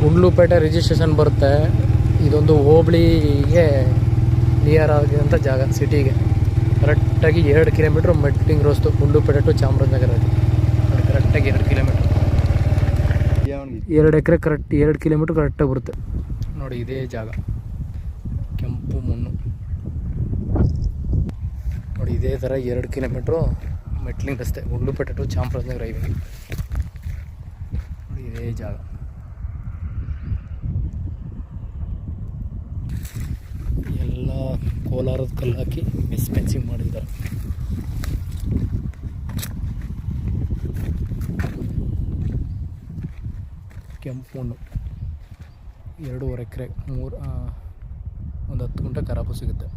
Gundlupet registration ಬರುತ್ತೆ. ಇದೊಂದು ಹೋಬಳಿಗೆ near ಆಗಿರೋಂಥ ಜಾಗ, ಸಿಟಿಗೆ ಕರೆಕ್ಟಾಗಿ 2 ಕಿಲೋಮೀಟ್ರ್ ಮೆಟ್ಲಿಂಗ್ ರೋಸ್ತು. ಗುಂಡ್ಲುಪೇಟೆ ಟು ಚಾಮರಾಜನಗರ ಅದು ಕರೆಕ್ಟಾಗಿ 2 ಕಿಲೋಮೀಟ್ರ್, 2 ಎಕರೆ ಕರೆಕ್ಟ್ 2 ಕಿಲೋಮೀಟ್ರ್ ಕರೆಕ್ಟಾಗಿ ಬರುತ್ತೆ ನೋಡಿ. ಇದೇ ಜಾಗ ಕೆಂಪು ಮಣ್ಣು ನೋಡಿ. ಇದೇ ಥರ 2 ಕಿಲೋಮೀಟ್ರು ಮೆಟ್ಲಿಂಗ್ ರಸ್ತೆ, ಗುಂಡ್ಲುಪೇಟೆ ಟು ಚಾಮರಾಜನಗರ ಹೈವೇ ನೋಡಿ. ಇದೇ ಜಾಗ ಎಲ್ಲ ಕೋಲಾರದ ಕಲ್ಲು ಹಾಕಿ ಡಿಸ್ಪೆನ್ಸಿಂಗ್ ಮಾಡಿದ್ದಾರೆ. ಕೆಂಪು ಮಣ್ಣು 2.5 ಎಕರೆ 1 10 ಗುಂಟೆ ಖರಾಬು ಸಿಗುತ್ತೆ.